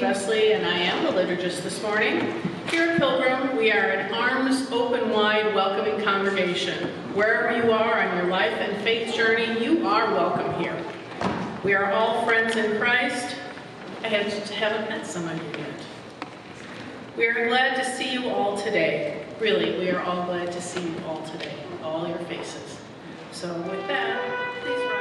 Vesely, and I am the liturgist this morning. Here at Pilgrim, we are an arms open wide, welcoming congregation. Wherever you are on your life and faith journey, you are welcome here. We are all friends in Christ. I haven't met some of you yet. We are glad to see you all today. Really, we are all glad to see you all today, all your faces. So with that, please rise.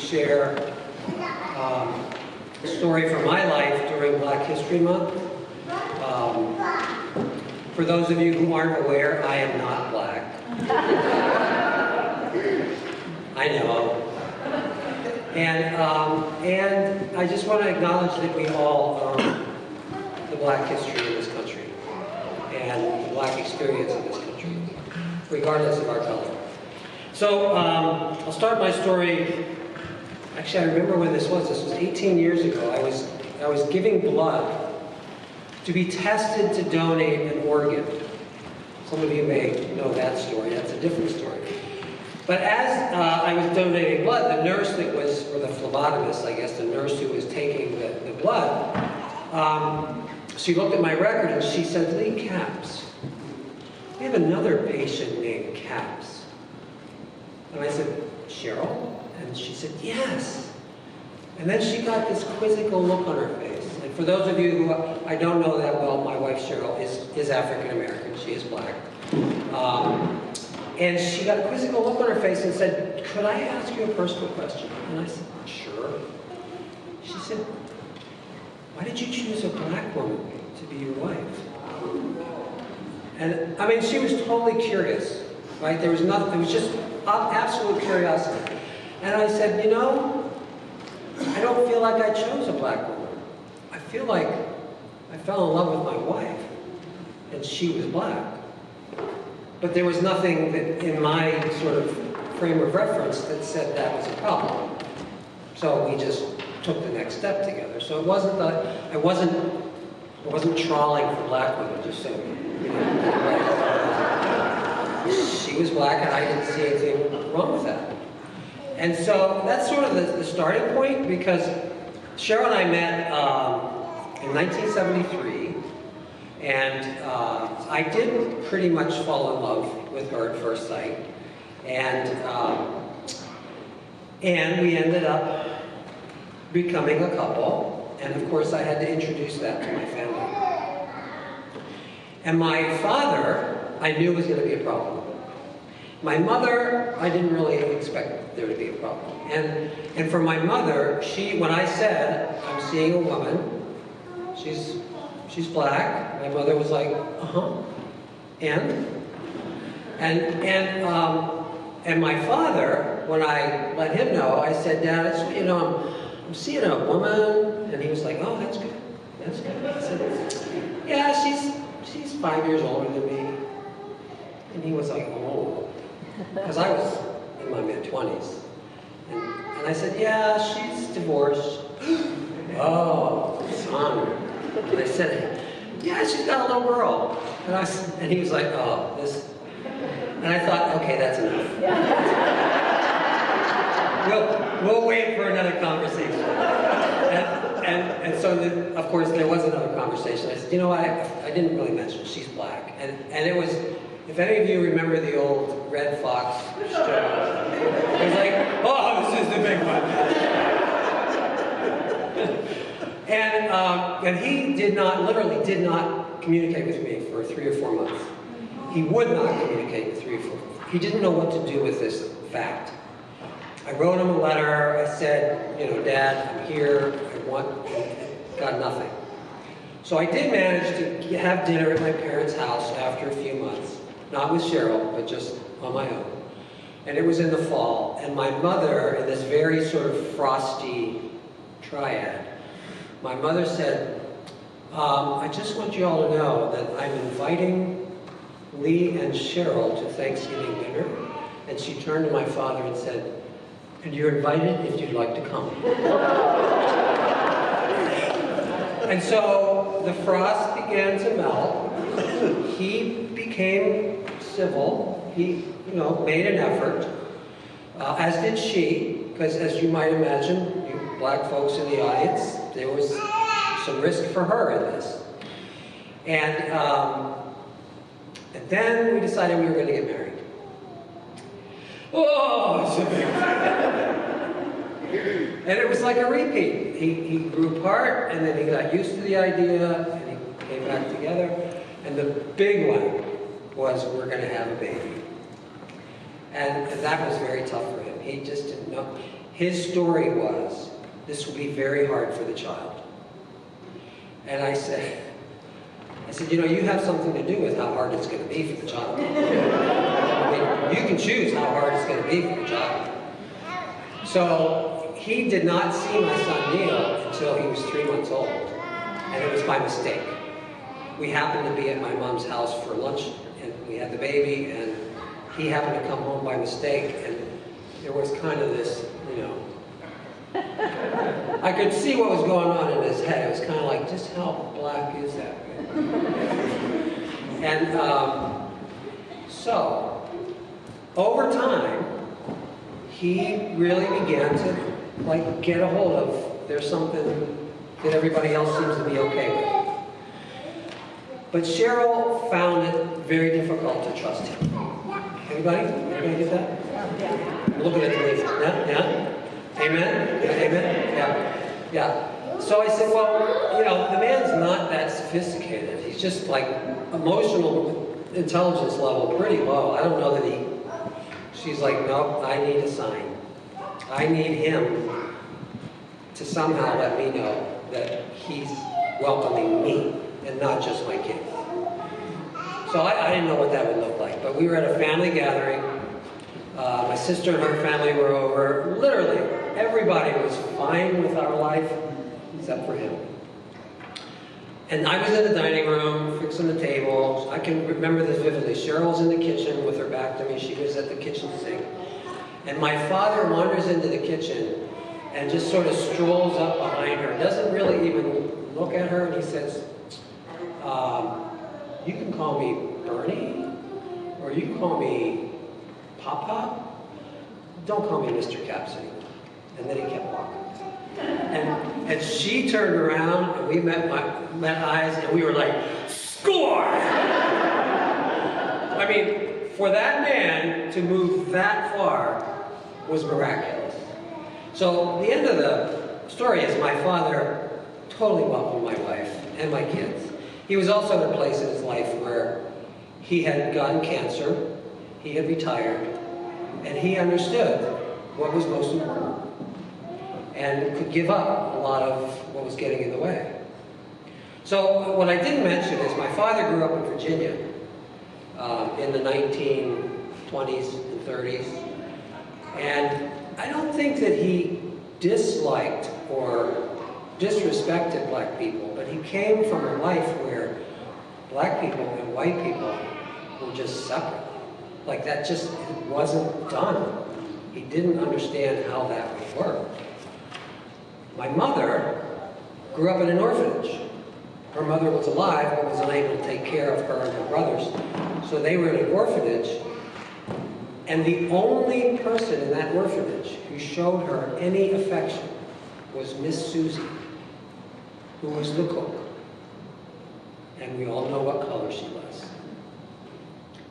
Share a story from my life during Black History Month. For those of you who aren't aware, I am not black. I know. And I just want to acknowledge that we all own the black history in this country and the black experience in this country, regardless of our color. So I'll start my story. Actually, I remember when this was. This was 18 years ago. I was giving blood to be tested to donate an organ. Some of you may know that story. That's a different story. But as I was donating blood, the nurse that was, or the phlebotomist, I guess, the nurse who was taking the blood, she looked at my record and she said, "Lee Capps, we have another patient named Capps." And I said, "Cheryl?" And she said, "Yes." And then she got this quizzical look on her face. And for those of you who I don't know that well, my wife Cheryl is African American. She is black. And she got a quizzical look on her face and said, "Could I ask you a personal question?" And I said, "Sure." She said, "Why did you choose a black woman to be your wife?" And I mean, she was totally curious, right? There was nothing, it was just absolute curiosity. And I said, "You know, I don't feel like I chose a black woman. I feel like I fell in love with my wife, and she was black. But there was nothing that in my sort of frame of reference that said that was a problem. So we just took the next step together. So it wasn't that I wasn't trawling for black women, just so you know. She was black, and I didn't see anything wrong with that. And so that's sort of the starting point, because Cheryl and I met in 1973, and I did pretty much fall in love with her at first sight, and we ended up becoming a couple, and of course I had to introduce that to my family. And my father, I knew was going to be a problem. My mother, I didn't really expect there to be a problem. And for my mother, when I said, "I'm seeing a woman, she's black," my mother was like, "Uh-huh, and my father, when I let him know, I said, "Dad, I just want you to know, I'm seeing a woman," and he was like, "Oh, that's good, that's good." I said, "Yeah, she's 5 years older than me." And he was like, "Oh," because I was in my mid-20s. And I said, "Yeah, she's divorced." "Oh, son." And I said, "Yeah, she's got a little girl." And he was like, "Oh, this." And I thought, okay, that's enough. We'll wait for another conversation. And so, of course, there was another conversation. I said, "You know what, I didn't really mention she's black." And it was, if any of you remember the old Red Fox show, it was like, "Oh, this is the big one." And he literally did not communicate with me for 3 or 4 months. He would not communicate with 3 or 4 months. He didn't know what to do with this fact. I wrote him a letter. I said, you know, Dad, I'm here. Got nothing. So I did manage to have dinner at my parents' house after a few months. Not with Cheryl, but just on my own. And it was in the fall. And my mother, in this very sort of frosty triad, my mother said, I just want you all to know that I'm inviting Lee and Cheryl to Thanksgiving dinner. And she turned to my father and said, and you're invited if you'd like to come. And so the frost began to melt. He became civil. He, you know, made an effort, as did she, because as you might imagine, you black folks in the audience, there was some risk for her in this. And then we decided we were going to get married. Oh, it's a big And it was like a repeat. He grew apart, and then he got used to the idea, and he came back together. And the big one was, we're going to have a baby. And that was very tough for him. He just didn't know. His story was, this will be very hard for the child. And I said, you know, you have something to do with how hard it's going to be for the child. I mean, you can choose how hard it's going to be for the child. So he did not see my son Deahl until he was 3 months old. And it was by mistake. We happened to be at my mom's house for lunch, and we had the baby, and he happened to come home by mistake, and there was kind of this, you know, I could see what was going on in his head. It was kind of like, just how black is that? And so, over time, he really began to like get a hold of, there's something that everybody else seems to be okay with. But Cheryl found it very difficult to trust him. Anybody? Anybody get that? Yeah. I'm looking at the ladies. Yeah? Yeah? Amen? Yeah, amen? Yeah. Yeah. So I said, well, you know, the man's not that sophisticated. He's just like emotional intelligence level pretty low. I don't know that he... She's like, no, I need a sign. I need him to somehow let me know that he's welcoming me and not just my kids. So I didn't know what that would look like, but we were at a family gathering. My sister and her family were over. Literally, everybody was fine with our life except for him. And I was in the dining room, fixing the table. I can remember this vividly. Cheryl's in the kitchen with her back to me. She was at the kitchen sink. And my father wanders into the kitchen and just sort of strolls up behind her, doesn't really even look at her, and he says, you can call me Bernie, or you can call me Papa. Don't call me Mr. Caps anymore. And then he kept walking. And she turned around, and we met eyes, and we were like, score! I mean, for that man to move that far was miraculous. So the end of the story is my father totally welcomed my wife and my kids. He was also at a place in his life where he had gotten cancer, he had retired, and he understood what was most important and could give up a lot of what was getting in the way. So what I didn't mention is my father grew up in Virginia in the 1920s and 30s, and I don't think that he disliked or disrespected black people, but he came from a life where black people and white people were just separate. Like that just wasn't done. He didn't understand how that would work. My mother grew up in an orphanage. Her mother was alive but was unable to take care of her and her brothers. So they were in an orphanage, and the only person in that orphanage who showed her any affection was Miss Susie, who was the cook. And we all know what color she was.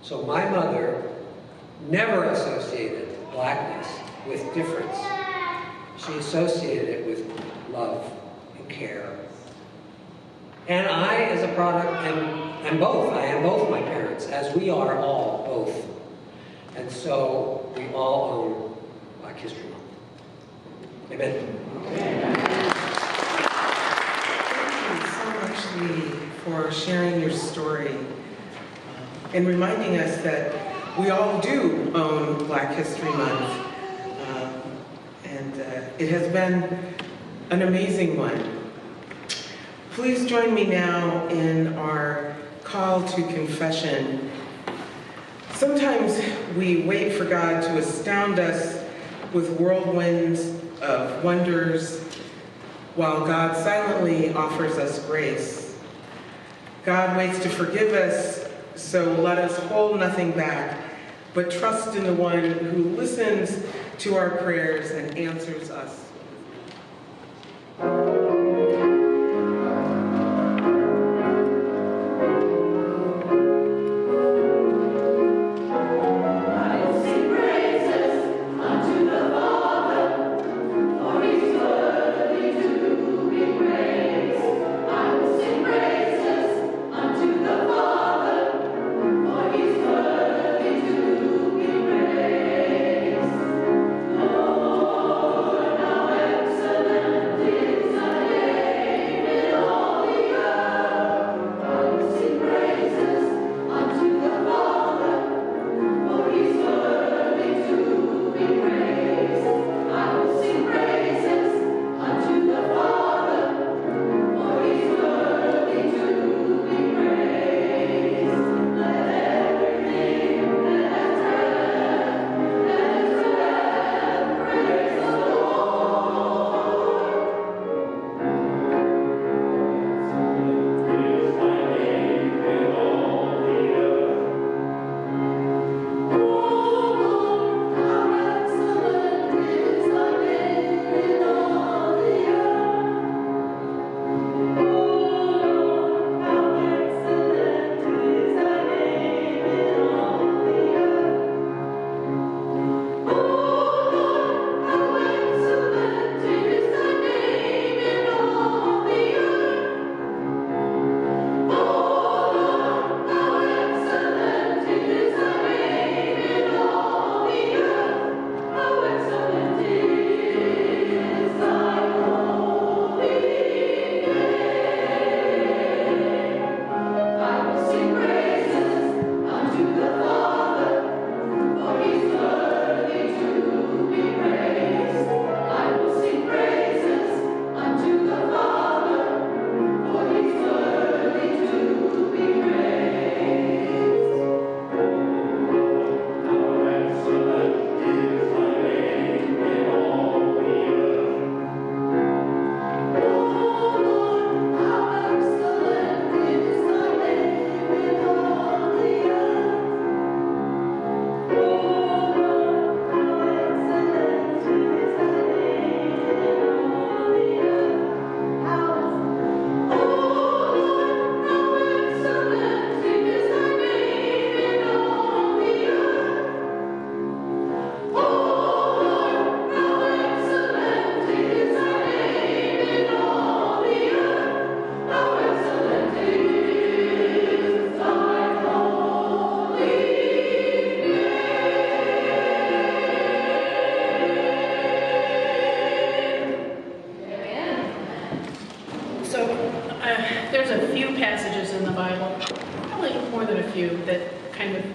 So my mother never associated blackness with difference. She associated it with love and care And I, as a product, am both. I am both my parents, as we are all both. And so we all own Black History Month. Amen. Thank you so much, Lee, for sharing your story and reminding us that we all do own Black History Month. It has been an amazing one. Please join me now in our call to confession. Sometimes we wait for God to astound us with whirlwinds of wonders, while God silently offers us grace. God waits to forgive us, so let us hold nothing back, but trust in the one who listens to our prayers and answers us.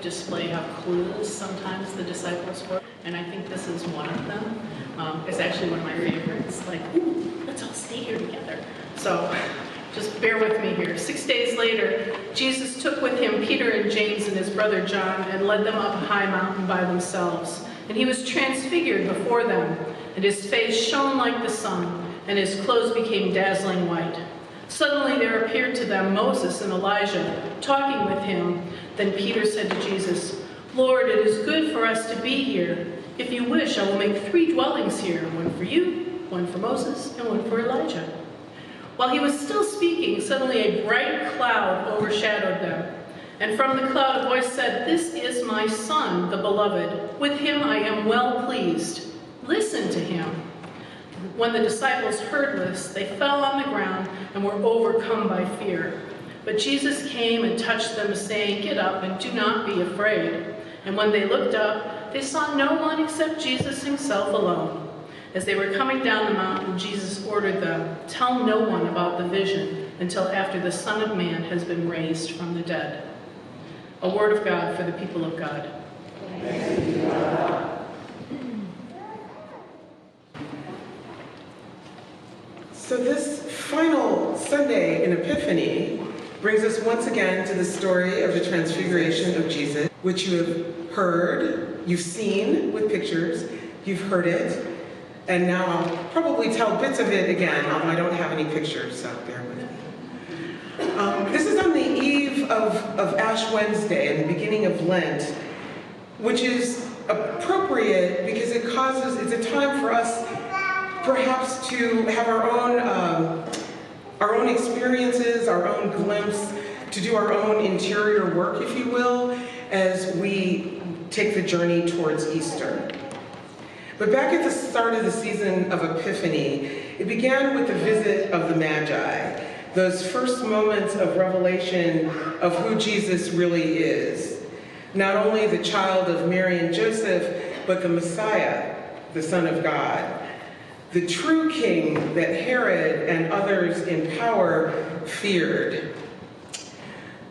Display how clueless sometimes the disciples were, and I think this is one of them. It's actually one of my favorites. Like, ooh, let's all stay here together. So just bear with me here. 6 days later, Jesus took with him Peter and James and his brother John and led them up a high mountain by themselves. And he was transfigured before them, and his face shone like the sun, and his clothes became dazzling white. Suddenly there appeared to them Moses and Elijah, talking with him. Then Peter said to Jesus, "Lord, it is good for us to be here. If you wish, I will make 3 dwellings here, one for you, one for Moses, and one for Elijah." While he was still speaking, suddenly a bright cloud overshadowed them. And from the cloud a voice said, "This is my Son, the Beloved. With him I am well pleased. Listen to him." When the disciples heard this, they fell on the ground and were overcome by fear. But Jesus came and touched them, saying, "Get up and do not be afraid." And when they looked up, they saw no one except Jesus himself alone. As they were coming down the mountain, Jesus ordered them, "Tell no one about the vision until after the Son of Man has been raised from the dead." A word of God for the people of God. Thanks be to God. So this final Sunday in Epiphany brings us once again to the story of the transfiguration of Jesus, which you have heard, you've seen with pictures, you've heard it, and now I'll probably tell bits of it again, although I don't have any pictures, so bear with me. This is on the eve of Ash Wednesday and the beginning of Lent, which is appropriate because it's a time for us perhaps to have our own experiences, our own glimpse, to do our own interior work, if you will, as we take the journey towards Easter. But back at the start of the season of Epiphany, it began with the visit of the Magi, those first moments of revelation of who Jesus really is. Not only the child of Mary and Joseph, but the Messiah, the Son of God. The true king that Herod and others in power feared.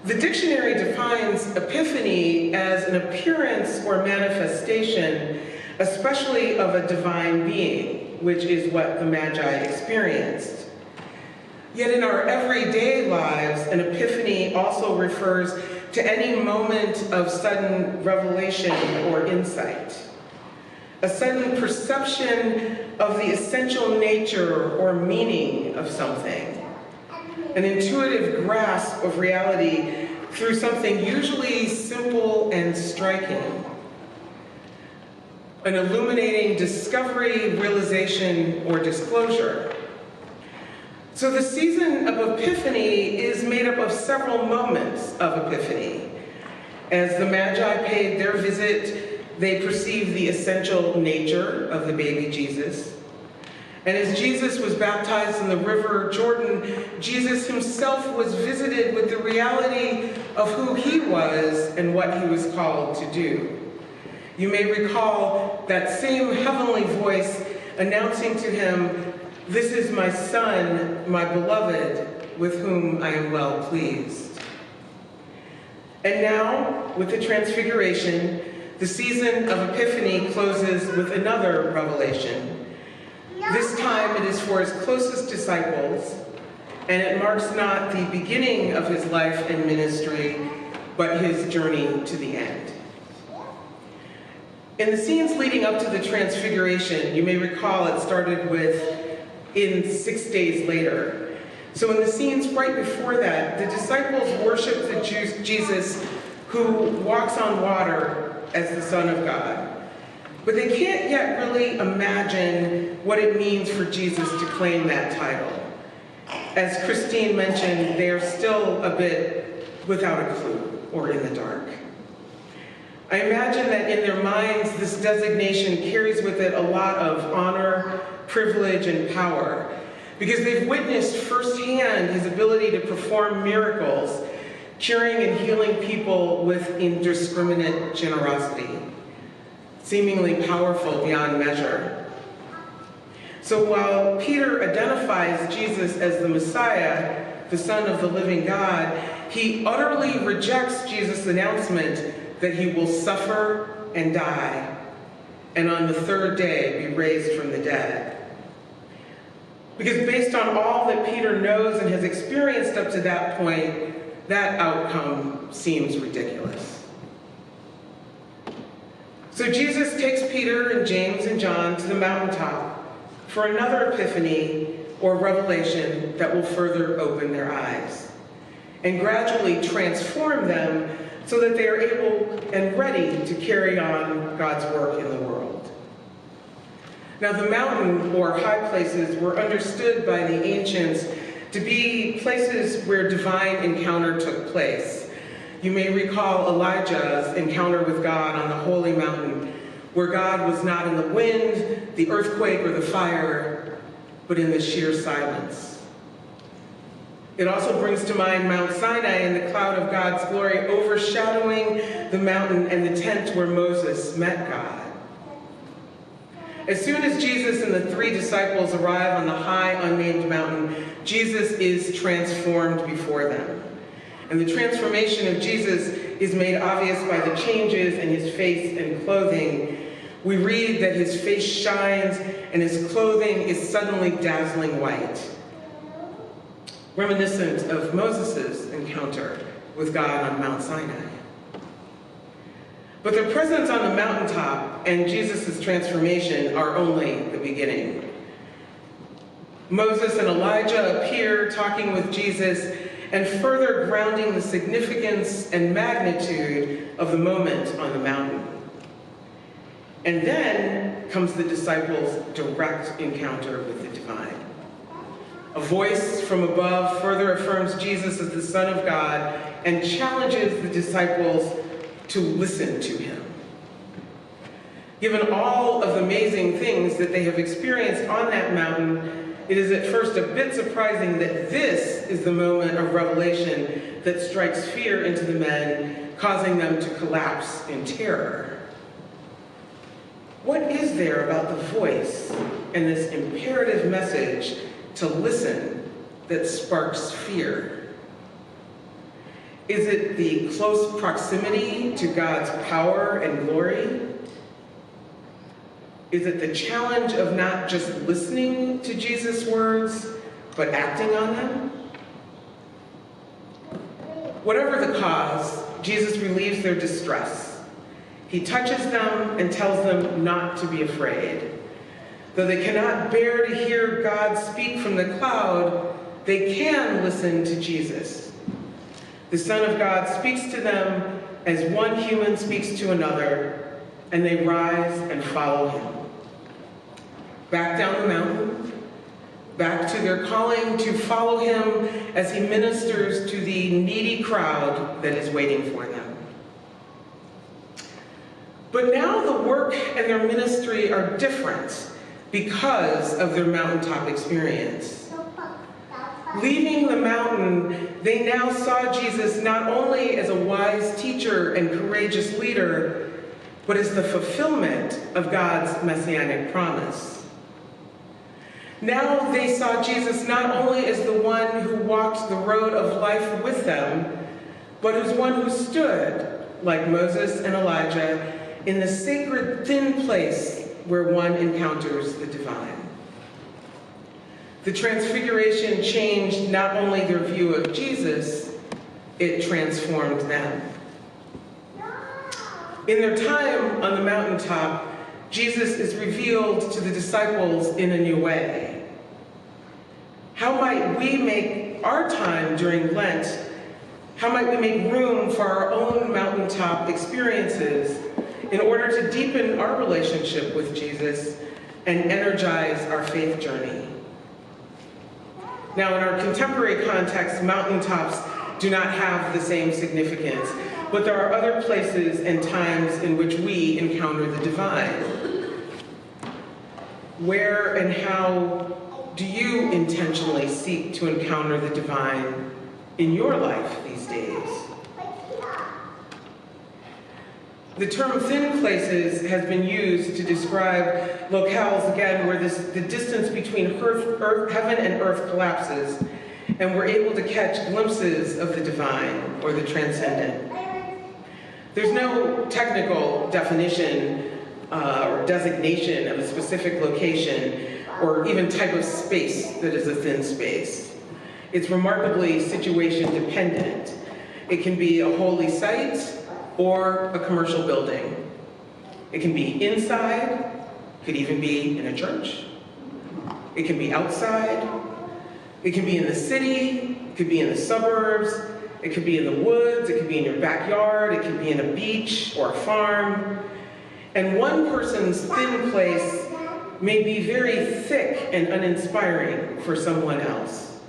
The dictionary defines epiphany as an appearance or manifestation, especially of a divine being, which is what the Magi experienced. Yet in our everyday lives, an epiphany also refers to any moment of sudden revelation or insight. A sudden perception of the essential nature or meaning of something. An intuitive grasp of reality through something usually simple and striking. An illuminating discovery, realization, or disclosure. So the season of Epiphany is made up of several moments of Epiphany. As the Magi paid their visit, they perceived the essential nature of the baby Jesus. And as Jesus was baptized in the river Jordan, Jesus himself was visited with the reality of who he was and what he was called to do. You may recall that same heavenly voice announcing to him, "This is my Son, my beloved, with whom I am well pleased." And now, with the Transfiguration, the season of Epiphany closes with another revelation. This time it is for his closest disciples, and it marks not the beginning of his life and ministry, but his journey to the end. In the scenes leading up to the Transfiguration, you may recall it started with, in 6 days later. So in the scenes right before that, the disciples worship the Jesus who walks on water as the Son of God. But they can't yet really imagine what it means for Jesus to claim that title. As Cristine mentioned, they are still a bit without a clue or in the dark. I imagine that in their minds, this designation carries with it a lot of honor, privilege, and power, because they've witnessed firsthand his ability to perform miracles, curing and healing people with indiscriminate generosity, seemingly powerful beyond measure. So while Peter identifies Jesus as the Messiah, the Son of the living God, he utterly rejects Jesus' announcement that he will suffer and die, and on the third day be raised from the dead. Because based on all that Peter knows and has experienced up to that point, that outcome seems ridiculous. So Jesus takes Peter and James and John to the mountaintop for another epiphany or revelation that will further open their eyes and gradually transform them so that they are able and ready to carry on God's work in the world. Now, the mountain or high places were understood by the ancients to be places where divine encounter took place. You may recall Elijah's encounter with God on the holy mountain, where God was not in the wind, the earthquake, or the fire, but in the sheer silence. It also brings to mind Mount Sinai and the cloud of God's glory overshadowing the mountain and the tent where Moses met God. As soon as Jesus and the 3 disciples arrive on the high, unnamed mountain, Jesus is transformed before them. And the transformation of Jesus is made obvious by the changes in his face and clothing. We read that his face shines and his clothing is suddenly dazzling white, reminiscent of Moses' encounter with God on Mount Sinai. But their presence on the mountaintop and Jesus' transformation are only the beginning. Moses and Elijah appear talking with Jesus and further grounding the significance and magnitude of the moment on the mountain. And then comes the disciples' direct encounter with the divine. A voice from above further affirms Jesus as the Son of God and challenges the disciples to listen to him. Given all of the amazing things that they have experienced on that mountain, it is at first a bit surprising that this is the moment of revelation that strikes fear into the men, causing them to collapse in terror. What is there about the voice and this imperative message to listen that sparks fear? Is it the close proximity to God's power and glory? Is it the challenge of not just listening to Jesus' words, but acting on them? Whatever the cause, Jesus relieves their distress. He touches them and tells them not to be afraid. Though they cannot bear to hear God speak from the cloud, they can listen to Jesus. The Son of God speaks to them as one human speaks to another, and they rise and follow him. Back down the mountain, back to their calling to follow him as he ministers to the needy crowd that is waiting for them. But now the work and their ministry are different because of their mountaintop experience. Leaving the mountain, they now saw Jesus not only as a wise teacher and courageous leader, but as the fulfillment of God's messianic promise. Now they saw Jesus not only as the one who walked the road of life with them, but as one who stood, like Moses and Elijah, in the sacred thin place where one encounters the divine. The transfiguration changed not only their view of Jesus, it transformed them. In their time on the mountaintop, Jesus is revealed to the disciples in a new way. How might we make our time during Lent, how might we make room for our own mountaintop experiences in order to deepen our relationship with Jesus and energize our faith journey? Now, in our contemporary context, mountaintops do not have the same significance, but there are other places and times in which we encounter the divine. Where and how do you intentionally seek to encounter the divine in your life these days? The term thin places has been used to describe locales, again, where the distance between heaven and earth collapses, and we're able to catch glimpses of the divine or the transcendent. There's no technical definition or designation of a specific location or even type of space that is a thin space. It's remarkably situation dependent. It can be a holy site or a commercial building. It can be inside, could even be in a church. It can be outside. It can be in the city, it could be in the suburbs, it could be in the woods, it could be in your backyard, it could be in a beach or a farm. And one person's thin place may be very thick and uninspiring for someone else.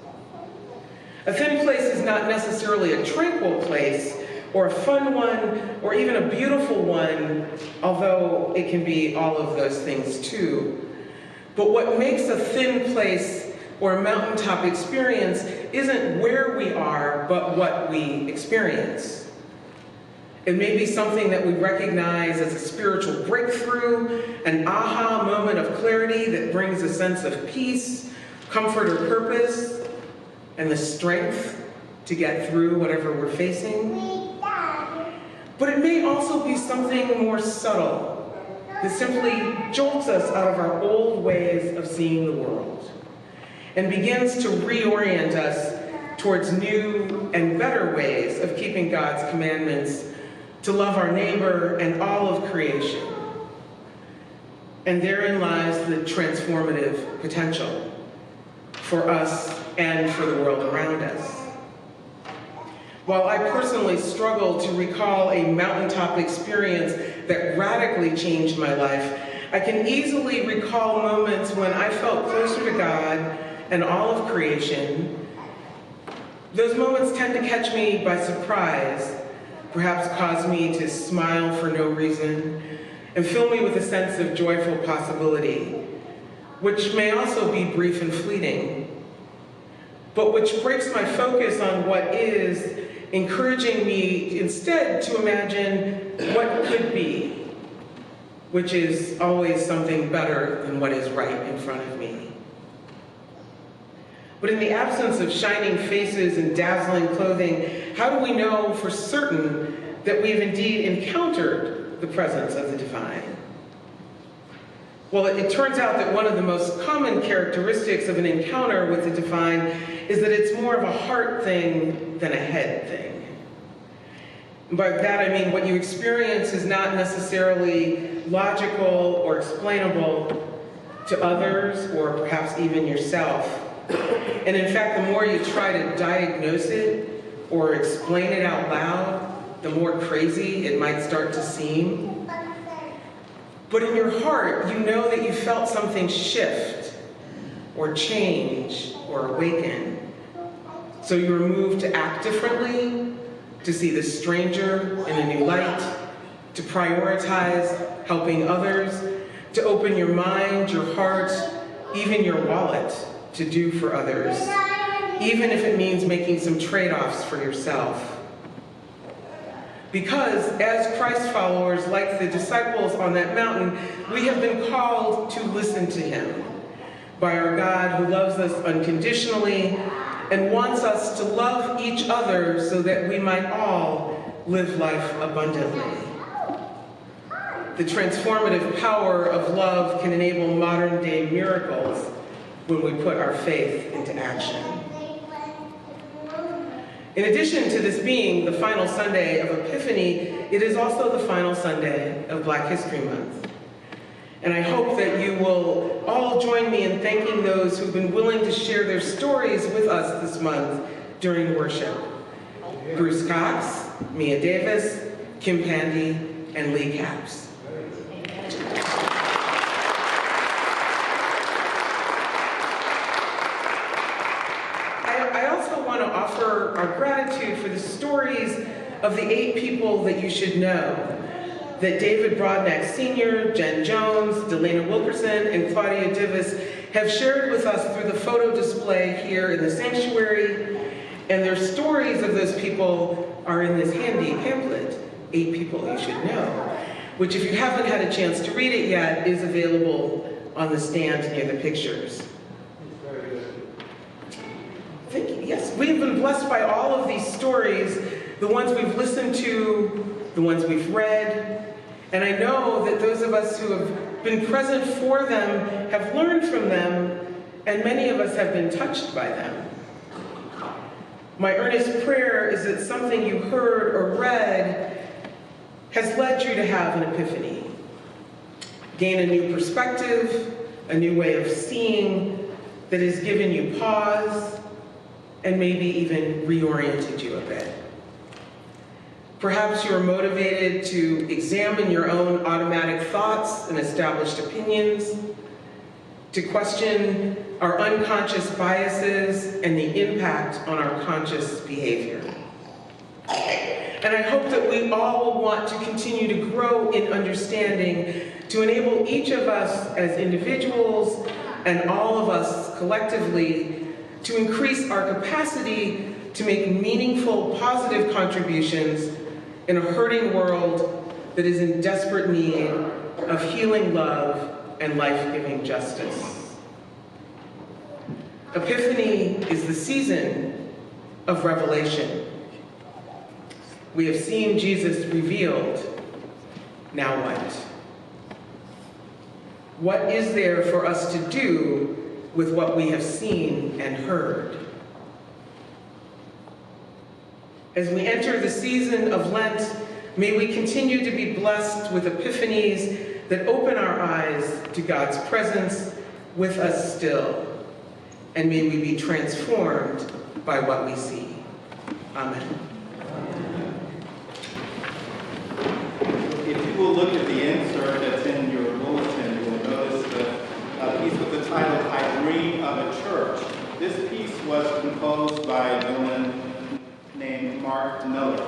A thin place is not necessarily a tranquil place or a fun one or even a beautiful one, although it can be all of those things too. But what makes a thin place or a mountaintop experience isn't where we are, but what we experience. It may be something that we recognize as a spiritual breakthrough, an aha moment of clarity that brings a sense of peace, comfort, or purpose, and the strength to get through whatever we're facing. But it may also be something more subtle that simply jolts us out of our old ways of seeing the world and begins to reorient us towards new and better ways of keeping God's commandments to love our neighbor and all of creation. And therein lies the transformative potential for us and for the world around us. While I personally struggle to recall a mountaintop experience that radically changed my life, I can easily recall moments when I felt closer to God and all of creation. Those moments tend to catch me by surprise, perhaps cause me to smile for no reason, and fill me with a sense of joyful possibility, which may also be brief and fleeting, but which breaks my focus on what is, encouraging me instead to imagine what could be, which is always something better than what is right in front of me. But in the absence of shining faces and dazzling clothing, how do we know for certain that we have indeed encountered the presence of the divine? Well, it turns out that one of the most common characteristics of an encounter with the divine is that it's more of a heart thing than a head thing. And by that I mean what you experience is not necessarily logical or explainable to others or perhaps even yourself. And in fact, the more you try to diagnose it or explain it out loud, the more crazy it might start to seem. But in your heart, you know that you felt something shift or change or awaken. So you were moved to act differently, to see the stranger in a new light, to prioritize helping others, to open your mind, your heart, even your wallet to do for others, even if it means making some trade-offs for yourself. Because as Christ followers, like the disciples on that mountain, we have been called to listen to him by our God who loves us unconditionally and wants us to love each other so that we might all live life abundantly. The transformative power of love can enable modern-day miracles when we put our faith into action. In addition to this being the final Sunday of Epiphany, it is also the final Sunday of Black History Month. And I hope that you will all join me in thanking those who've been willing to share their stories with us this month during worship. Bruce Cox, Mia Davis, Kim Pandy, and Lee Capps. I also want to offer our gratitude for the stories of the 8 people that you should know, that David Brodnack Sr., Jen Jones, Delena Wilkerson, and Claudia Divis have shared with us through the photo display here in the sanctuary, and their stories of those people are in this handy pamphlet, 8 People You Should Know, which if you haven't had a chance to read it yet, is available on the stand near the pictures. Thank you. Yes, we've been blessed by all of these stories, the ones we've listened to, the ones we've read, and I know that those of us who have been present for them have learned from them, and many of us have been touched by them. My earnest prayer is that something you heard or read has led you to have an epiphany, gain a new perspective, a new way of seeing that has given you pause, and maybe even reoriented you a bit. Perhaps you are motivated to examine your own automatic thoughts and established opinions, to question our unconscious biases and the impact on our conscious behavior. And I hope that we all will want to continue to grow in understanding to enable each of us as individuals and all of us collectively to increase our capacity to make meaningful, positive contributions in a hurting world that is in desperate need of healing love and life-giving justice. Epiphany is the season of revelation. We have seen Jesus revealed. Now what? What is there for us to do with what we have seen and heard? As we enter the season of Lent, may we continue to be blessed with epiphanies that open our eyes to God's presence with us still, and may we be transformed by what we see. Amen. If you will look at the insert that's in your bulletin, you will notice a piece with the title, I Dream of a Church. This piece was composed by a gentleman named Mark Miller.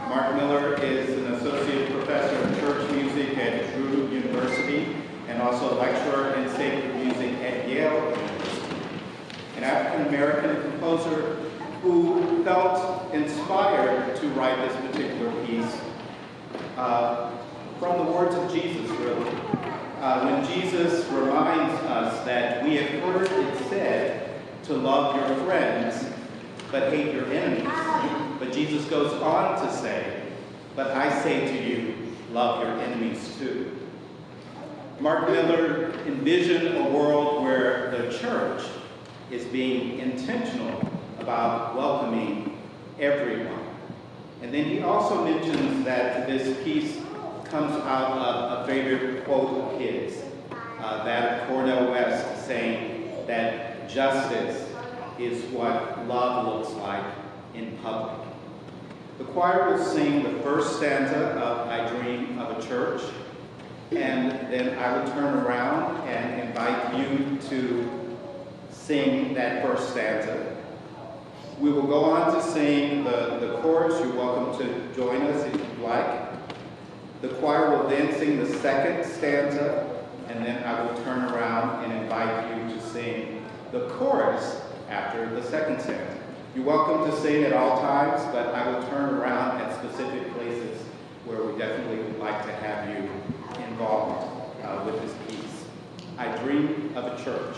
Mark Miller is an associate professor of church music at Drew University and also a lecturer in sacred music at Yale University. An African-American composer who felt inspired to write this particular piece from the words of Jesus, really. When Jesus reminds us that we have heard it said to love your friends, but hate your enemies. But Jesus goes on to say, but I say to you, love your enemies too. Mark Miller envisioned a world where the church is being intentional about welcoming everyone. And then he also mentions that this piece comes out of a favorite quote of his, that of Cornel West, saying that justice is what love looks like in public. The choir will sing the first stanza of I Dream of a Church, and then I will turn around and invite you to sing that first stanza. We will go on to sing the chorus. You're welcome to join us if you'd like. The choir will then sing the second stanza, and then I will turn around and invite you to sing the chorus after the second stanza. You're welcome to sing at all times, but I will turn around at specific places where we definitely would like to have you involved with this piece. I Dream of a Church.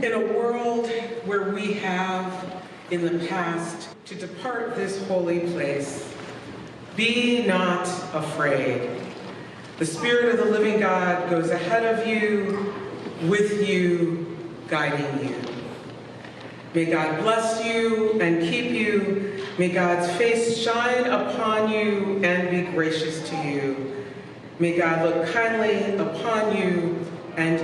In a world where we have in the past to depart this holy place, be not afraid. The Spirit of the living God goes ahead of you, with you, guiding you. May God bless you and keep you. May God's face shine upon you and be gracious to you. May God look kindly upon you and